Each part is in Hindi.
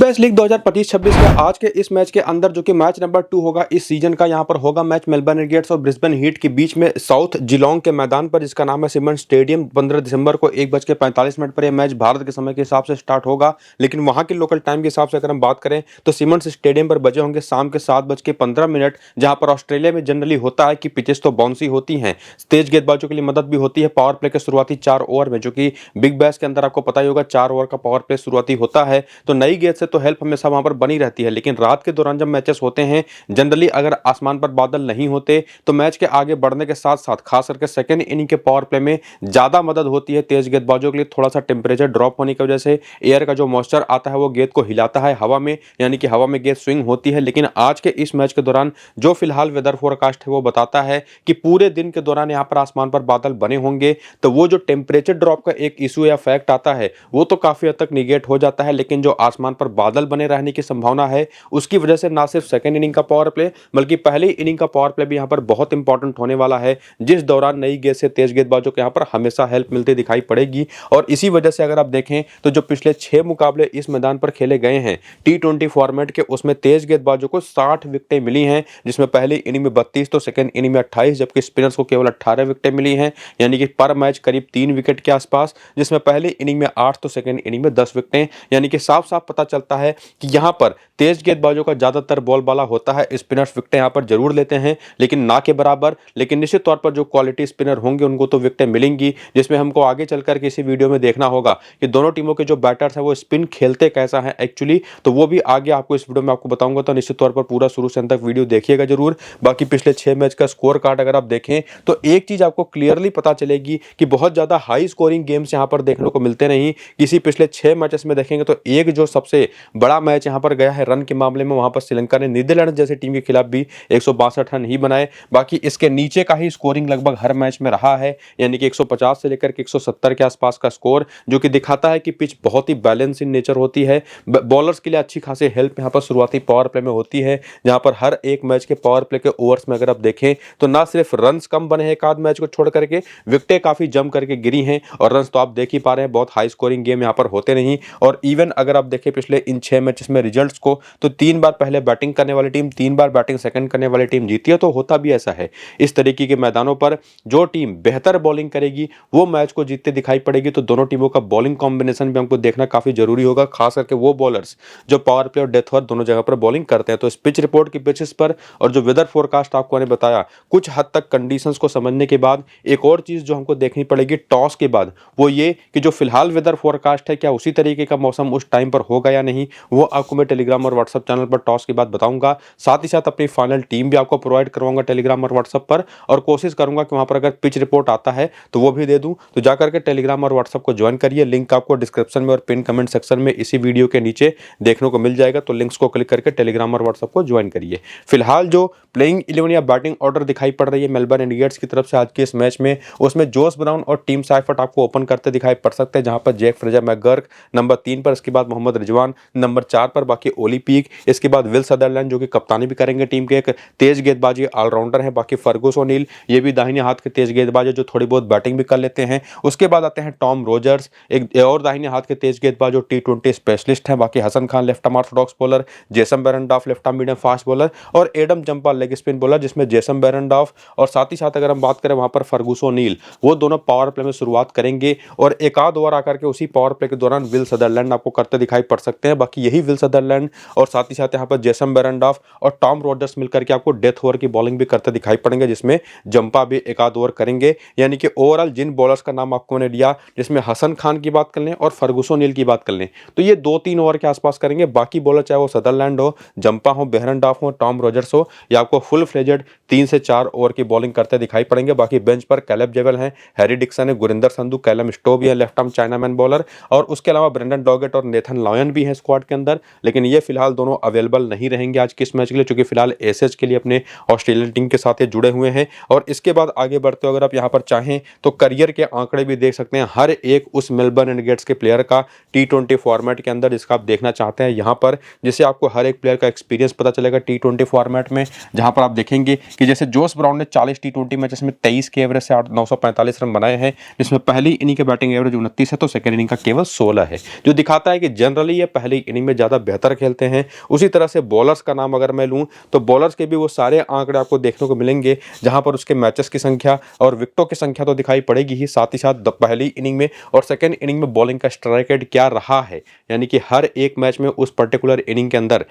बैश लीग 2025-26 के आज के इस मैच के अंदर जो कि मैच नंबर 2 होगा इस सीजन का, यहां पर होगा मैच मेलबर्न रेनेगेड्स और ब्रिस्बेन हीट के बीच में साउथ जिलोंग के मैदान पर, जिसका नाम है सिमंस स्टेडियम। 15 दिसंबर को 1:45 पर यह मैच भारत के समय के हिसाब से स्टार्ट होगा, लेकिन वहां के लोकल टाइम के हिसाब से अगर हम बात करें तो सिमंस स्टेडियम पर बजे होंगे शाम के 7:15, जहां पर ऑस्ट्रेलिया में जनरली होता है कि पिचेस तो बाउंसी होती हैं, तेज गेंदबाजों के लिए मदद भी होती है पावर प्ले के शुरुआती 4 ओवर में, जो कि बिग बैश के अंदर आपको पता ही होगा 4 ओवर का पावर प्ले शुरुआती होता है, तो नई गेंद से तो हेल्प हमेशा वहां पर बनी रहती है। लेकिन रात के दौरान जब मैचेस होते हैं, जनरली अगर आसमान पर बादल नहीं होते तो मैच के आगे बढ़ने के साथ साथ खास करके सेकंड इनिंग के पावर प्ले में ज्यादा मदद होती है तेज गेंदबाजों के लिए। थोड़ा सा टेम्परेचर ड्रॉप होने की वजह से एयर का जो मॉइस्चर आता है वो गेंद को हिलाता है हवा में, यानी कि हवा में गेंद स्विंग होती है। लेकिन आज के इस मैच के दौरान जो फिलहाल वेदर फोरकास्ट है वो बताता है कि पूरे दिन के दौरान यहाँ पर आसमान पर बादल बने होंगे, तो वो जो टेम्परेचर ड्रॉप का एक इशू या फैक्ट आता है वो तो काफी हद तक निगेट हो जाता है। लेकिन जो आसमान पर बादल बने रहने की संभावना है उसकी वजह से ना सिर्फ सेकंड इनिंग का पावर प्ले बल्कि पहली इनिंग का पावर प्ले भी यहां पर बहुत इंपॉर्टेंट होने वाला है, जिस दौरान नई गेंद से तेज गेंदबाजों को यहां पर हमेशा हेल्प मिलती दिखाई पड़ेगी। और इसी वजह से अगर आप देखें तो जो पिछले 6 मुकाबले इस मैदान पर खेले गए हैं T20 फॉर्मेट के, उसमें तेज गेंदबाजों को 60 विकेटें मिली हैं, जिसमें पहली इनिंग में 32 तो सेकंड इनिंग में 28, जबकि स्पिनर्स को केवल 18 विकेटें मिली हैं, यानी कि पर मैच करीब 3 विकेट के आसपास, जिसमें पहली इनिंग में 8 तो सेकंड इनिंग में 10 विकेटें। यानी कि साफ साफ पता चलता है कि यहां पर तेज गेंदबाजों का ज्यादातर बॉलबाला होता है, स्पिनर्स विकेटें यहां पर जरूर लेते हैं लेकिन ना के बराबर। लेकिन निश्चित तौर पर जो क्वालिटी स्पिनर होंगे उनको तो विकेटें मिलेंगी, जिसमें हमको आगे चलकर किसी वीडियो में देखना होगा कि दोनों टीमों के जो बैटर्स हैं वो स्पिन खेलते कैसा है एक्चुअली, तो वो भी आगे आपको इस वीडियो में आपको बताऊंगा, तो निश्चित तौर पर पूरा शुरू से अंत तक वीडियो देखिएगा जरूर। बाकी पिछले 6 मैच का स्कोर कार्ड अगर आप देखें तो एक चीज आपको क्लियरली पता चलेगी कि बहुत ज्यादा हाई स्कोरिंग गेम्स यहां पर देखने को मिलते नहीं। किसी पिछले 6 मैचेस में देखेंगे तो एक जो सबसे बड़ा मैच यहां पर गया है रन के मामले में, वहां पर श्रीलंका ने नीदरलैंड जैसी टीम के खिलाफ भी 162 रन ही बनाए। बाकी इसके नीचे का ही स्कोरिंग लगभग हर मैच में रहा है, यानी कि 150 से लेकर के 170 के आसपास का स्कोर, जो कि दिखाता है कि पिच बहुत ही बैलेंस इन नेचर होती है। बॉलर्स के लिए अच्छी खासी हेल्प यहां पर शुरुआती पावर प्ले में होती है, जहां पर हर एक मैच के पावर प्ले के ओवर्स में अगर आप देखें तो ना सिर्फ रन्स कम बने हैं एक आध मैच को छोड़ करके, विकेटें काफी जम करके गिरी हैं, और रन्स तो आप देख ही पा रहे हैं बहुत हाई स्कोरिंग गेम यहां पर होते नहीं। और इवन अगर आप देखें पिछले इन 6 मैचेस में रिजल्ट्स को, तो 3 बार पहले बैटिंग करने वाली टीम 3 बार बैटिंग सेकंड करने वाली टीम जीती है, तो होता भी ऐसा है। इस तरीके के मैदानों पर जो टीम बेहतर बॉलिंग करेगी वो मैच को जीतते दिखाई पड़ेगी, तो दोनों टीमों का बॉलिंग कॉम्बिनेशन भी हमको देखना काफी जरूरी होगा, खास करके वो बॉलर्स जो पावर प्ले और डेथ ओवर दोनों जगह पर बॉलिंग करते हैं। तो इस पिच रिपोर्ट की बेसिस पर और जो वेदर फोरकास्ट आपको ने बताया, कुछ हद तक कंडीशंस को समझने के बाद एक और चीज जो हमको देखनी पड़ेगी टॉस के बाद, वो ये कि जो फिलहाल वेदर फोरकास्ट है क्या उसी तरीके का मौसम उस टाइम पर होगा या नहीं, वो आपको मैं टेलीग्राम और व्हाट्सएप चैनल पर टॉस के बाद बताऊंगा। साथ ही साथ अपनी फाइनल टीम भी आपको प्रोवाइड करवाऊंगा टेलीग्राम और व्हाट्सएप पर, और कोशिश करूंगा कि वहां पर अगर पिच रिपोर्ट आता है तो वो भी दे दूं। तो जाकर के टेलीग्राम और व्हाट्सएप को ज्वाइन करिए, लिंक आपको डिस्क्रिप्शन में और पिन कमेंट सेक्शन में इसी वीडियो के नीचे देखने को मिल जाएगा, तो लिंक्स को क्लिक करके टेलीग्राम और व्हाट्सएप को ज्वाइन करिए। फिलहाल जो प्लेइंग 11 या बैटिंग ऑर्डर दिखाई पड़ रही है मेलबर्न रेनेगेड्स की तरफ से आज के इस मैच में, उसमें जोस ब्राउन और टीम साइफर्ट आपको ओपन करते दिखाई पड़ सकते हैं, जहां पर जैक फ्रेजर मैकगर्क नंबर 3 पर, इसके बाद मोहम्मद रिजवान नंबर 4 पर, बाकी ओली पीक, इसके बाद विल सदरलैंड जो कि कप्तानी भी करेंगे टीम के, एक तेज गेंदबाजी ऑलराउंडर है, बाकी फर्गुस ओनील ये भी दाहिने हाथ के तेज गेंदबाज है जो थोड़ी बहुत बैटिंग भी कर लेते हैं। उसके बाद आते हैं टॉम रोजर्स, एक और दाहिने हाथ के तेज गेंदबाज जो T20 स्पेशलिस्ट हैं, बाकी Hasan Khan left arm orthodox bowler, Jason Behrendorff left arm medium fast bowler, और Adam Zampa leg spin bowler, जिसमें जेसन बेरेंडॉफ और साथ ही साथ अगर हम बात करें वहां पर फर्गुस ओनील, वो दोनों पावर प्ले में शुरुआत करेंगे, और एक आध ओवर आकर के उसी पावर प्ले के दौरान विल सदरलैंड आपको करते दिखाई पड़ सकते हैं। बाकी यही विल सदरलैंड और साथ ही साथ यहाँ पर जेसन बेरेंडॉफ और टॉम रोजर्स मिलकर के आपको डेथ ओवर की बॉलिंग भी करते दिखाई पड़ेंगे, जिसमें जंपा भी एक आध ओवर करेंगे। यानी कि ओवरऑल जिन बॉलर्स का नाम आपको मैंने दिया, जिसमें हसन खान की बात कर लें और फर्गुस ओनील की बात कर लें, तो ये 2-3 ओवर के आसपास करेंगे। बाकी बॉलर चाहे वो सदरलैंड हो, जंपा हो, बेरेंडॉफ हो, टॉम रोजर्स हो, या आपको फुल फ्लेजेड 3 से 4 ओवर की बॉलिंग करते दिखाई पड़ेंगे। बाकी बेंच पर कैलेब जेवल हैं, हैरी डिक्सन है, गुरिंदर संधू, कैलम स्टोव है लेफ्ट आर्म चाइनामैन बॉलर, और उसके अलावा ब्रेंडन डॉगेट और नेथन लॉयन भी हैं स्क्वाड के अंदर, लेकिन ये फिलहाल दोनों अवेलेबल नहीं रहेंगे आज के इस मैच के लिए, क्योंकि फिलहाल एसेज के लिए अपने ऑस्ट्रेलियन टीम के साथ ये जुड़े हुए हैं। और इसके बाद आगे बढ़ते हो अगर आप यहाँ पर चाहें तो करियर के आंकड़े भी देख सकते हैं हर एक उस मेलबर्न रेनेगेड्स के प्लेयर का T20 फॉर्मेट के अंदर, जिसका आप देखना चाहते हैं यहाँ पर, जिससे आपको हर एक प्लेयर का एक्सपीरियंस पता चलेगा T20 फॉर्मेट में। जहां पर आप देखेंगे कि जैसे जोस ब्राउन ने 40 T20 मैचेस में 23 के एवरेज से 945 रन बनाए हैं, जिसमें पहली इनिंग के बैटिंग एवरेज 29 है, तो सेकंड इनिंग का केवल 16 है, जो दिखाता है कि जनरली ये पहली पहली इनिंग में ज़्यादा बेहतर खेलते हैं। उसी तरह से बॉलर्स का नाम अगर मैं लूँ तो बॉलर्स के भी वो सारे आंकड़े आपको देखने को मिलेंगे जहां पर उसके मैचेस की संख्या और विकेटों की संख्या तो दिखाई पड़ेगी ही, साथ ही साथ पहली इनिंग में और सेकेंड इनिंग में बॉलिंग का स्ट्राइक रेट क्या रहा है, यानी कि हर एक मैच में उस पर्टिकुलर इनिंग के अंदर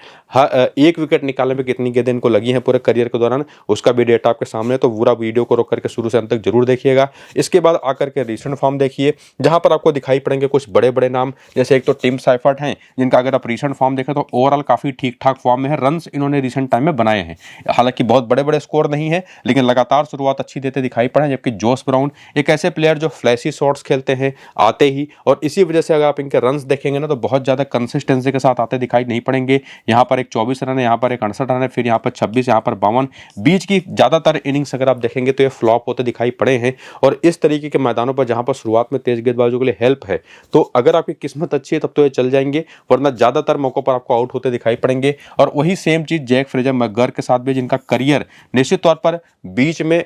एक विकेट निकालने में कितनी गेंदें इनको लगी हैं पूरे करियर के दौरान, उसका भी डेटा आपके सामने। तो पूरा वीडियो को रोक करके शुरू से अंत तक जरूर देखिएगा। इसके बाद आकर के रिसेंट फॉर्म देखिए जहां पर आपको दिखाई पड़ेंगे कुछ बड़े बड़े नाम, जैसे एक तो टिम साइफर्ट हैं जिनका अगर आप रिसेंट फॉर्म देखें तो ओवरऑल काफी ठीक ठाक फॉर्म में है। रन्स इन्होंने रिसेंट टाइम में बनाए हैं, हालांकि बहुत बड़े बड़े स्कोर नहीं है लेकिन लगातार शुरुआत अच्छी देते दिखाई पड़े। जबकि जोस ब्राउन एक ऐसे प्लेयर जो फ्लैशी शॉट्स खेलते हैं आते ही, और इसी वजह से अगर आप इनके रन्स देखेंगे ना तो बहुत ज्यादा कंसिस्टेंसी के साथ आते दिखाई नहीं पड़ेंगे। यहाँ पर एक 24 रन है, यहाँ पर एक 68 रन है, फिर यहाँ पर 26, यहाँ पर 52। बीच की ज्यादातर इनिंग्स अगर आप देखेंगे तो ये फ्लॉप होते दिखाई पड़े हैं। और इस तरीके के मैदानों पर जहां पर शुरुआत में तेज गेंदबाजों के लिए हेल्प है, तो अगर आपकी किस्मत अच्छी है तब तो ये चल जाएंगे, वरना ज्यादातर मौकों पर आपको आउट होते दिखाई पड़ेंगे। और वही सेम चीज जैक फ्रेजर मैकगर्क के साथ भी, जिनका करियर निश्चित तौर पर बीच में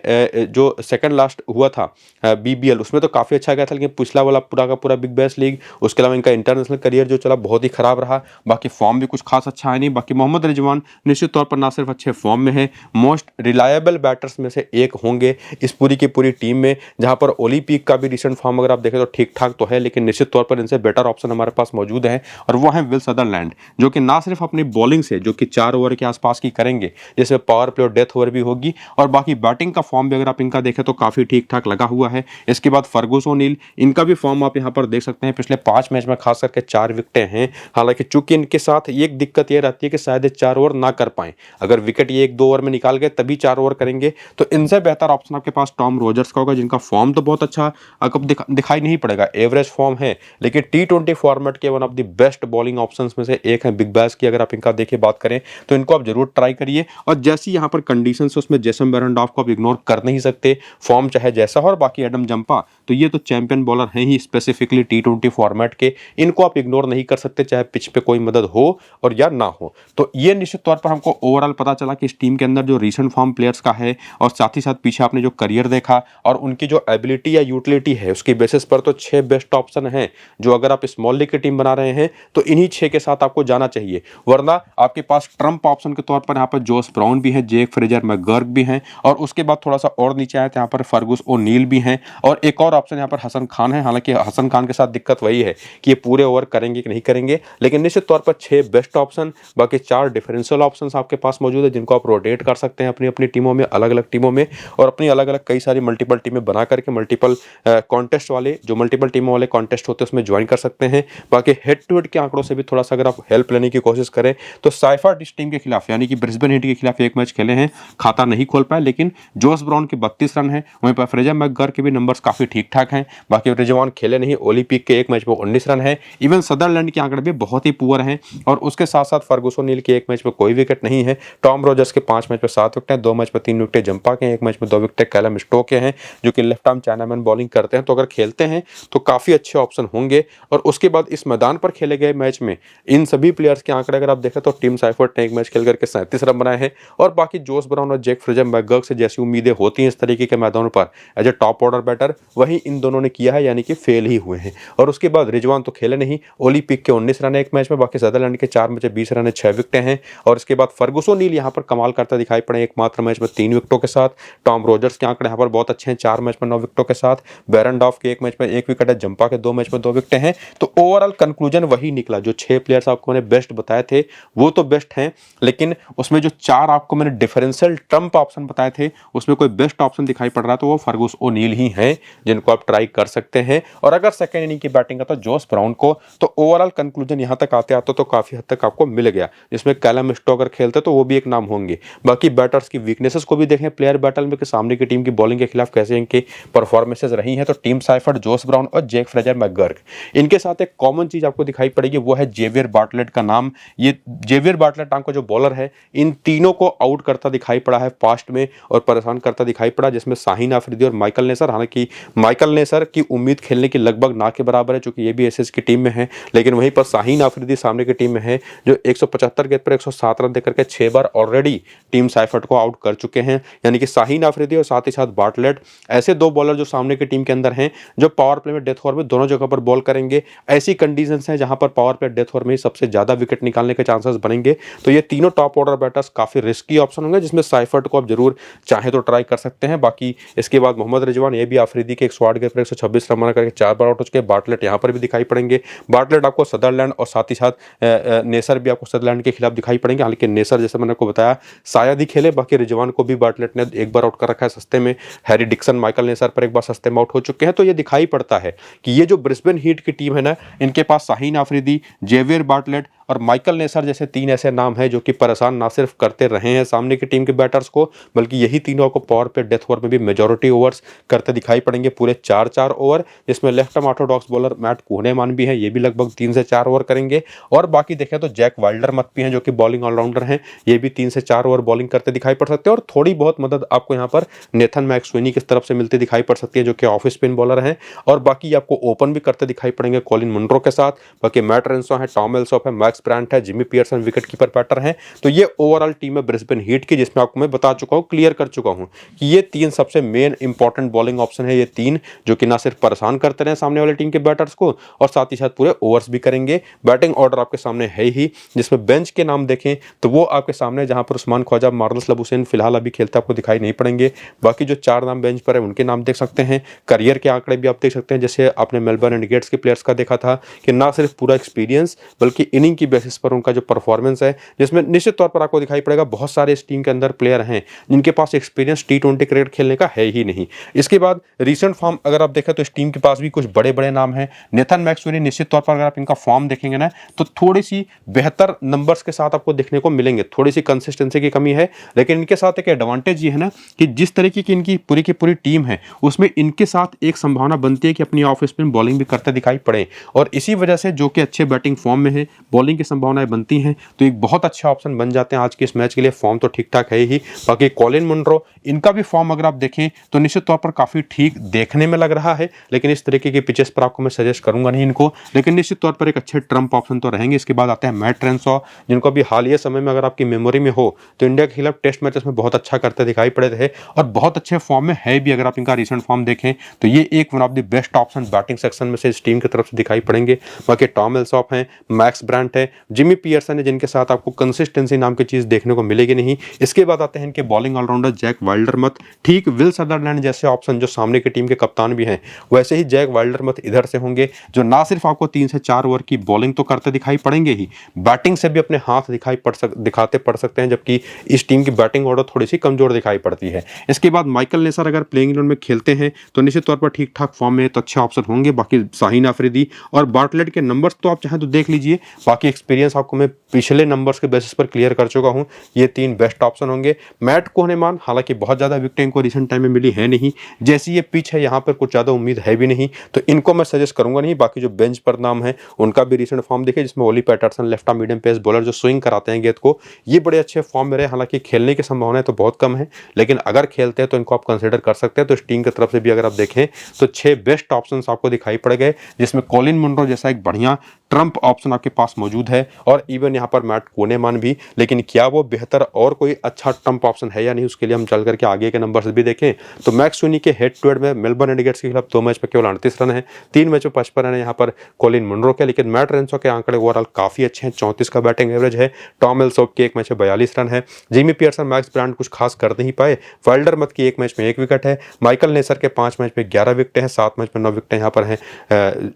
जो सेकंड लास्ट हुआ था बीबीएल उसमें तो काफी अच्छा गया था, लेकिन पिछला वाला पूरा का पूरा बिग बैश लीग, उसके अलावा इनका इंटरनेशनल करियर जो चला बहुत ही खराब रहा। बाकी फॉर्म भी कुछ खास अच्छा है नहीं। बाकी मोहम्मद रिजवान निश्चित तौर पर ना सिर्फ अच्छे फॉर्म में है, मोस्ट रिलायबल बैटर्स में से एक होंगे इस पूरी की पूरी टीम में। जहां पर ओलंपिक का भी रिसेंट फॉर्म अगर आप देखें तो ठीक ठाक तो है, लेकिन निश्चित तौर पर इनसे बेटर ऑप्शन हमारे पास मौजूद है, और वो है विल सदरलैंड, जो कि ना सिर्फ अपनी बॉलिंग से जो कि 4 ओवर के आसपास की करेंगे, जिसमें पावर प्ले और डेथ ओवर भी होगी, और बाकी बैटिंग का फॉर्म भी अगर आप इनका देखें तो काफी ठीक ठाक लगा हुआ है। इसके बाद फर्गुस ओनील, इनका भी फॉर्म आप यहां पर देख सकते हैं, पिछले 5 मैच में खास करके 4 विकेटें हैं। हालांकि चूंकि इनके साथ एक दिक्कत यह रहती है कि शायद 4 ओवर ना कर पाए, अगर विकेट ये 1-2 ओवर में निकाल गए तभी 4 ओवर करेंगे, तो इनसे बेहतर ऑप्शन आपके पास टॉम रोजर्स का होगा, जिनका फॉर्म तो बहुत अच्छा आपको दिखाई नहीं पड़ेगा, एवरेज फॉर्म है, लेकिन T20 फॉर्मेट के one of the best bowling options में से एक है बिग बैश की। अगर आप इनका देखिए बात करें तो इनको आप जरूर ट्राई करिए। और जैसी यहाँ पर कंडीशंस है उसमें जेसन बेरेंडॉर्फ को आप इग्नोर कर नहीं सकते, फॉर्म चाहे जैसा हो। और बाकी एडम जंपा तो ये तो चैंपियन बॉलर हैं ही, स्पेसिफिकली T20 फॉर्मेट के, इनको आप इग्नोर नहीं कर सकते चाहे पिच पे कोई मदद हो और या ना हो। तो ये निश्चित तौर पर हमको ओवरऑल पता चला कि इस टीम के अंदर जो रिसेंट फॉर्म प्लेयर्स का है और साथ ही साथ पीछे आपने जो करियर देखा और उनकी जो एबिलिटी या यूटिलिटी है उसके बेसिस पर तो 6 बेस्ट ऑप्शन हैं, जो अगर आप स्मॉल लीग की टीम बना रहे हैं तो इन्हीं 6 के साथ आपको जाना चाहिए। वरना आपके पास ट्रम्प ऑप्शन के तौर पर यहाँ पर जोस ब्राउन भी है, जैक फ्रेजर मैकगर्क भी हैं, और उसके बाद थोड़ा सा और नीचे आए तो यहाँ पर फर्गुस ओनील भी हैं, और एक और ऑप्शन यहाँ पर हसन खान है। हालांकि हसन खान के साथ दिक्कत वही है कि ये पूरे ओवर करेंगे कि नहीं करेंगे, लेकिन निश्चित तौर पर 6 बेस्ट ऑप्शन, बाकी 4 डिफरेंशियल ऑप्शंस आपके पास मौजूद है, जिनको आप रोटेट कर सकते हैं अपनी अपनी टीमों में, अलग अलग टीमों में, और अपनी अलग अलग कई सारी मल्टीपल टीमें बना करके मल्टीपल कॉन्टेस्ट वाले जो मल्टीपल टीमों वाले कॉन्टेस्ट होते हैं उसमें ज्वाइन कर सकते हैं। बाकी हेड टू हेड के आंकड़ों से भी थोड़ा सा अगर आप हेल्प लेने की कोशिश करें तो साइफर्ट इस टीम के खिलाफ यानी कि ब्रिस्बेन हीट के खिलाफ एक मैच खेले हैं, खाता नहीं खोल पाए, लेकिन जोस ब्राउन के 32 रन हैं, वहीं पर फ्रेजर मैकगर्क के भी नंबर्स काफी ठीक ठाक हैं। बाकी रिजवान खेले नहीं, ओलंपिक के एक मैच में 19 रन है, इवन सदरलैंड के आंकड़े भी बहुत ही पुअर हैं, और उसके साथ साथ फर्गुस ओनील के एक मैच में कोई विकेट नहीं है। टॉम रोजर्स के 5 मैच में 7 विकेट, 2 मैच में 3 विकेट जंपा के, 1 मैच में 2 विकेट कैलम स्टोक के हैं, जो कि लेफ्ट आर्म चाइनामैन बॉलिंग करते हैं। तो अगर खेलते हैं तो काफी अच्छे ऑप्शन होंगे। और उसके बाद इस मैदान पर खेले गए मैच में इन सभी प्लेयर्स के आंकड़े अगर आप देखें तो टीम साइफर्ट ने एक मैच खेल करके 37 रन बनाए हैं, और बाकी जोस ब्राउन और जैक फ्रेजर मैकगर्क से जैसी उम्मीदें होती हैं इस तरीके के मैदानों पर as a top order batter, वही इन दोनों ने किया है, यानी कि फेल ही हुए हैं। और उसके बाद रिजवान तो खेले नहीं, ओलंपिक के 19 रन है एक मैच में, बाकी सदरलैंड के 4 मैच 20 रन है, 6 विकेटें हैं। और इसके बाद फर्गुस ओनील यहाँ पर कमाल करता दिखाई पड़े, एकमात्र मैच में 3 विकेटों के साथ। टॉम रोजर्स के आंकड़े यहाँ पर बहुत अच्छे हैं, 4 मैच में 9 विकेटों के साथ। बेरेंडॉर्फ के 1 मैच में 1 विकेट है, जंपा के 2 मैच में 2 विकेटें हैं। तो ओवरऑल कंक्लूजन वही निकला, जो 6 प्लेयर्स आपको मैंने बेस्ट बताए थे वो तो बेस्ट हैं, लेकिन उसमें जो 4 आपको मैंने डिफरेंशियल ट्रम्प ऑप्शन बताए थे उसमें कोई बेस्ट ऑप्शन दिखाई पड़ रहा है तो वो फर्गुस ओनील ही हैं, जिनको आप ट्राई कर सकते हैं। और अगर सेकेंड इनिंग की बैटिंग का तो जोस ब्राउन को, तो ओवरऑल कंक्लूजन यहां तक आते आते तो काफी हद तक आपको मिल गया, जिसमें कैलम स्टोकर खेलते तो वो भी एक नाम होंगे। बाकी बैटर्स की वीकनेसेस को भी देखें प्लेयर बैटल में कि सामने की टीम की बॉलिंग के खिलाफ कैसे इनकी परफॉर्मेंसेज रही हैं, तो टीम साइफर्ट, जोस ब्राउन और जैक फ्रेजर मैकगर्क, इनके साथ एक कॉमन चीज आपको दिखाई पड़ेगी, वो है जेवियर बार्टलेट का नाम। ये जेवियर बार्टलेट नाम का जो बॉलर है इन तीनों को आउट करता दिखाई पड़ा है पास्ट में और परेशान करता दिखाई पड़ा, जिसमें शाहीन अफरीदी और माइकल नेसर। हालांकि माइकल नेसर की उम्मीद खेलने की लगभग ना के बराबर है, चूंकि ये भी एसएस की टीम में है, लेकिन वहीं पर शाहीन अफरीदी सामने की टीम में है जो 175 गेंद पर 107 रन देकर के 6 बार ऑलरेडी टीम साइफर्ट को आउट कर चुके हैं। यानी कि शाहीन अफरीदी और साथ ही साथ बार्टलेट ऐसे 2 बॉलर जो सामने की टीम के अंदर हैं, जो पावर प्ले में, डेथ ओवर में दोनों जगह पर बॉल करेंगे। ऐसी कंडीशंस हैं जहां पर पावर प्ले पे डेथ ओवर में ही सबसे ज़्यादा विकेट निकालने के चांसेस बनेंगे। तो ये तीनों टॉप ऑर्डर बैटर्स काफ़ी रिस्की ऑप्शन होंगे, जिसमें साइफर्ट को आप जरूर चाहे तो ट्राई कर सकते हैं। बाकी इसके बाद मोहम्मद रिजवान, ये भी आफरीदी के 108 गेंद पर 126 रन बना करके 4 बार आउट हो चुके हैं। बार्टलेट यहाँ पर भी दिखाई पड़ेंगे। बार्टलेट आपको सदरलैंड और साथ ही साथ नेसर भी आपको सदरलैंड के खिलाफ दिखाई पड़ेंगे। हालांकि नेसर जैसे मैंने आपको बताया शायद ही खेले, बाकी रिजवान को भी बार्टलेट ने एक बार आउट कर रखा है सस्ते में। हैरी डिक्सन, माइकल नेसर पर एक बार सस्ते में आउट हो चुके हैं। तो ये दिखाई पड़ता है कि ये जो ब्रिस्बेन हीट की टीम है ना, इनके पास शाहीन आफरीदी, जेवियर बार्टलेट और माइकल नेसर जैसे 3 ऐसे नाम हैं जो कि परेशान ना सिर्फ करते रहे हैं सामने की टीम के बैटर्स को, बल्कि यही तीनों आपको पावर पे डेथ ओवर में भी मेजॉरिटी ओवर्स करते दिखाई पड़ेंगे, पूरे 4-4 ओवर, जिसमें left arm orthodox bowler Matt Kuhnemann भी है, ये भी लगभग 3 से 4 ओवर करेंगे। और बाकी देखें तो जैक वाइल्डरमथ भी हैं जो कि बॉलिंग ऑलराउंडर हैं, ये भी 3 से 4 ओवर बॉलिंग करते दिखाई पड़ सकते हैं। और थोड़ी बहुत मदद आपको यहाँ पर नेथन मैक्सवेनी की तरफ से मिलती दिखाई पड़ सकती है जो कि ऑफ स्पिन बॉलर हैं। और बाकी आपको ओपन भी करते दिखाई पड़ेंगे कॉलिन मुनरो के साथ। बाकी मैट रेंसो है, टॉम एल्सॉप है, मैक्स ब्रांट है, Jimmy Peirson wicket keeper batter हैं। तो ये ओवरऑल टीम है ब्रिस्बेन हीट की, जिसमें आपको मैं बता चुका हूं, क्लियर कर चुका हूं कि ये 3 सबसे मेन इंपॉर्टेंट बॉलिंग ऑप्शन है। ये 3 जो कि ना सिर्फ परेशान करते रहे सामने वाले टीम के बैटर्स को, और साथ ही साथ पूरे ओवर्स भी करेंगे। बैटिंग ऑर्डर आपके सामने है ही, जिसमें बेंच के नाम देखें तो वो आपके सामने, जहां पर उस्मान ख्वाजा, मार्नस लबुसैन फिलहाल अभी खेलते आपको दिखाई नहीं पड़ेंगे। बाकी जो 4 नाम बेंच पर है उनके नाम देख सकते हैं। करियर के आंकड़े भी आप देख सकते हैं, जैसे आपने मेलबर्न इंडिगेट्स के प्लेयर्स का देखा था कि ना सिर्फ पूरा एक्सपीरियंस बल्कि इनिंग की बेसिस पर उनका जो परफॉर्मेंस है, जिसमें निश्चित तौर पर आपको दिखाई पड़ेगा बहुत सारे इस टीम के अंदर प्लेयर हैं जिनके पास एक्सपीरियंस T20 क्रिकेट खेलने का है ही नहीं। इसके बाद रीसेंट फॉर्म अगर आप देखें तो इस टीम के पास भी कुछ बड़े बड़े नाम हैं। नेथन मैक्सवेनी निश्चित तौर पर अगर आप इनका फॉर्म देखेंगे ना तो थोड़ी सी बेहतर नंबर्स के साथ आपको देखने को मिलेंगे, थोड़ी सी कंसिस्टेंसी की कमी है, लेकिन इनके साथ एक एडवांटेज ये है ना कि जिस तरीके की इनकी पूरी की पूरी टीम है उसमें इनके साथ एक संभावना बनती है कि अपनी ऑफ स्पिन बॉलिंग भी करते दिखाई पड़े, और इसी वजह से जो कि अच्छे बैटिंग फॉर्म में है बॉलिंग की संभावनाएं बनती हैं, तो एक बहुत अच्छा ऑप्शन बन जाते हैं आज के इस मैच के लिए। फॉर्म तो ठीक ठाक है ही। बाकी कॉलिन मुनरो, इनका भी फॉर्म अगर आप देखें तो निश्चित तौर पर काफी ठीक देखने में लग रहा है, लेकिन इस तरीके की पिचेस पर आपको मैं सजेस्ट करूंगा नहीं इनको, लेकिन निश्चित तौर पर एक अच्छे ट्रम्प ऑप्शन तो रहेंगे। इसके बाद आते हैं मैट रेंसो, जिनको भी हालिया समय में अगर आपकी मेमोरी में हो तो इंडिया के खिलाफ टेस्ट मैचेस में बहुत अच्छा करते दिखाई पड़े थे और बहुत अच्छे फॉर्म में है भी। अगर आप इनका रिसेंट फॉर्म देखें तो ये एक one of the best option batting section में से इस टीम की तरफ से दिखाई पड़ेंगे। बाकी टॉम एल्सॉप हैं, मैक्स ब्रांट है, जिमी पियर्सन है, जिनके साथ आपको कंसिस्टेंसी नाम की चीज देखने को मिलेगी नहीं। इसके बाद आते हैं इनके बॉलिंग ऑलराउंडर जैक वाइल्डरमथ, ठीक विल सदरलैंड जैसे ऑप्शन जो सामने की टीम के कप्तान भी हैं, वैसे ही जैक वाइल्डरमथ इधर से होंगे, जो ना सिर्फ आपको 3 से 4 ओवर की बॉलिंग तो करते दिखाई पड़ेंगे ही, बैटिंग से भी अपने हाथ दिखाते पड़ सकते हैं, जबकि इस टीम की बैटिंग ऑर्डर थोड़ी सी कमजोर दिखाई पड़ती है। इसके बाद माइकल नेसर अगर प्लेइंग इलेवन में खेलते हैं तो निश्चित तौर पर ठीक ठाक फॉर्म में तो अच्छे ऑप्शन होंगे। बाकी शाहीन आफरीदी और बार्टलेट के नंबर्स तो आप चाहें तो देख लीजिए, बाकी एक्सपीरियंस आपको मैं पिछले नंबर्स के बेसिस पर क्लियर कर चुका हूं, ये 3 बेस्ट ऑप्शन होंगे। मैट कुहनेमान, हालांकि बहुत ज्यादा विकेट इनको रिसेंट टाइम में मिली है नहीं, जैसी ये पिच है यहाँ पर कुछ ज्यादा उम्मीद है भी नहीं, तो इनको मैं सजेस्ट करूंगा नहीं। बाकी जो बेंच पर नाम है उनका भी रिसेंट फॉर्म देखिए, जिसमें Ollie Patterson left arm medium pace bowler जो स्विंग कराते हैं गेंद को, ये बड़े अच्छे फॉर्म में रहे। हालांकि खेलने की संभावनाएं तो बहुत कम है, लेकिन अगर खेलते हैं तो इनको आप कंसिडर कर सकते हैं। तो इस टीम की तरफ से भी अगर आप देखें तो 6 बेस्ट ऑप्शन आपको दिखाई पड़ गए, जिसमें कॉलिन मुनरो जैसा एक बढ़िया ट्रम्प ऑप्शन आपके पास मौजूद है, और इवन यहाँ पर मैट कुहनेमान भी, लेकिन क्या वो बेहतर और कोई अच्छा ट्रम्प ऑप्शन है या नहीं, उसके लिए हम चल करके आगे के नंबर्स भी देखें तो मैक्सवेनी के हेड टू हेड में मेलबर्न इंडिगेट्स के खिलाफ 2 मैच में केवल 38 रन है, 3 मैच में 55 रन है यहाँ पर कॉलिन मुनरो के, लेकिन मैट रेंसो के आंकड़े ओवरऑल काफी अच्छे हैं, 34 का बैटिंग एवरेज है। टॉम एल्सॉप के 1 मैच में 42 रन है, जिमी पियर्सन, मैक्स ब्रांड कुछ खास कर नहीं पाए, वाइल्डरमथ की 1 मैच में 1 विकेट है, माइकल नेसर के 5 मैच में 11 विकेट है, 7 मैच में 9 विकेट यहाँ पर है।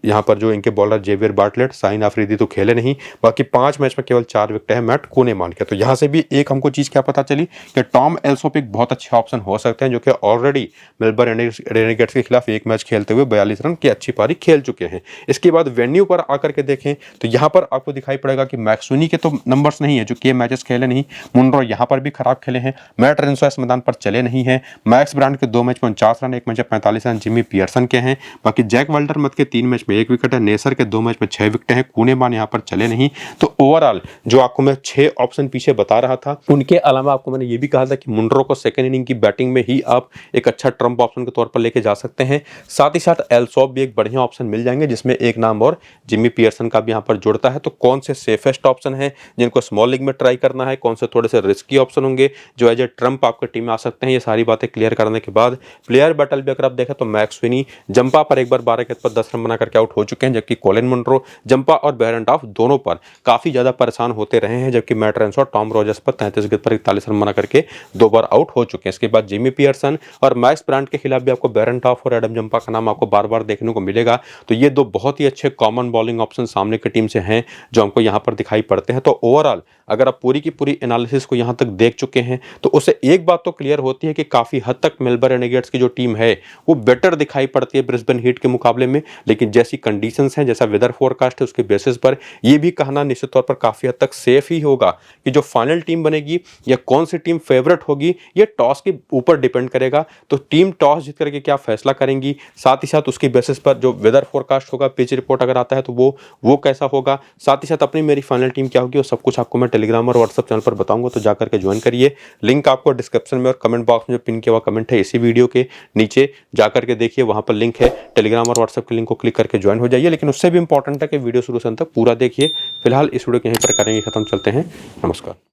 यहाँ पर जो इनके bowler Xavier Bartlett, Shaheen Afridi तो खेले नहीं, बाकी 5 मैच में केवल 4 विकेट है मैट कुहनेमान के। तो यहाँ से भी एक हमको चीज क्या पता चली कि टॉम एल्सॉप एक बहुत अच्छे ऑप्शन हो सकते हैं, जो कि ऑलरेडी मेलबर्न रेनेगेट्स के खिलाफ 1 मैच खेलते हुए 42 रन की अच्छी पारी खेल चुके हैं। इसके बाद वेन्यू पर आकर के देखें तो यहाँ पर आपको दिखाई पड़ेगा कि मैक्सवेनी के तो नंबर्स नहीं है, जो कि मैचेस खेले नहीं, मुनरो यहाँ पर भी खराब खेले हैं, मैट रेंसो इस मैदान पर चले नहीं है, मैक्स ब्रांड के 2 मैच में 49 रन, 1 मैच में 45 रन जिमी पियर्सन के हैं, बाकी जैक वाइल्डरमथ के 3 मैच में 1 विकेट है, नेसर के 2 मैच में 6 विकेट हैं, कुहनेमान यहाँ पर चले नहीं। तो ओवरऑल जो आपको मैं 6 ऑप्शन पीछे बता रहा था, उनके अलावा आपको मैंने ये भी कहा था कि मुनरो को सेकंड इनिंग की बैटिंग में ही आप एक अच्छा ट्रम्प ऑप्शन के तौर पर लेके जा सकते हैं। साथ ही साथ एल्सॉप भी एक बढ़िया ऑप्शन मिल जाएंगे, जिसमें एक नाम और जिमी पियर्सन का भी यहाँ पर जुड़ता है। तो कौन से सेफेस्ट ऑप्शन है जिनको स्मॉल लीग में ट्राई करना है, कौन से थोड़े से रिस्की ऑप्शन होंगे जो एज ए ट्रम्प आपकी टीम में आ सकते हैं, ये सारी बातें क्लियर करने के बाद प्लेयर बैटल भी अगर आप देखें तो मैक्सवेनी जंपा पर एक बार 12 गेंद पर 10 रन बना करके आउट हो चुके हैं, जबकि कॉलिन मुनरो जंपा जंपा और बेरेंडॉर्फ दोनों पर काफ़ी ज़्यादा परेशान होते रहे हैं, जबकि मैट रेंसो और टॉम रोजर्स पर 33 गेंद पर 41 रन बना करके 2 बार आउट हो चुके हैं। इसके बाद जिमी पियर्सन और मैक्स ब्रांड के खिलाफ भी आपको बेरेंडॉर्फ और एडम जंपा का नाम आपको बार बार देखने को मिलेगा। तो ये दो बहुत ही अच्छे कॉमन बॉलिंग ऑप्शन सामने की टीम से हैं जो हमको यहाँ पर दिखाई पड़ते हैं। तो ओवरऑल अगर आप पूरी की पूरी एनालिसिस को यहाँ तक देख चुके हैं तो उससे एक बात तो क्लियर होती है कि काफ़ी हद तक मेलबर्न रेनेगेट्स की जो टीम है वो बेटर दिखाई पड़ती है ब्रिस्बेन हीट के मुकाबले में। लेकिन जैसी कंडीशंस हैं, जैसा वेदर फोरकास्ट है, उसके बेसिस पर ये भी कहना निश्चित तौर पर काफ़ी हद तक सेफ ही होगा कि जो फाइनल टीम बनेगी या कौन सी टीम फेवरेट होगी ये टॉस के ऊपर डिपेंड करेगा। तो टीम टॉस जीत करके क्या फैसला करेंगी, साथ ही साथ उसके बेसिस पर जो वेदर फोरकास्ट होगा, पिच रिपोर्ट अगर आता है तो वो कैसा होगा, साथ ही साथ अपनी मेरी फाइनल टीम क्या होगी, वो सब कुछ आपको मैं टेलीग्राम और व्हाट्सएप चैनल पर बताऊंगा। तो जाकर के ज्वाइन करिए। लिंक आपको डिस्क्रिप्शन में और कमेंट बॉक्स में पिन किया हुआ कमेंट है इसी वीडियो के नीचे, जाकर के देखिए, वहां पर लिंक है। टेलीग्राम और व्हाट्सएप के लिंक को क्लिक करके ज्वाइन हो जाइए। लेकिन उससे भी इंपॉर्टेंट है कि वीडियो शुरू से अंत तक पूरा देखिए। फिलहाल इस वीडियो को यहीं पर करेंगे खत्म। चलते हैं, नमस्कार।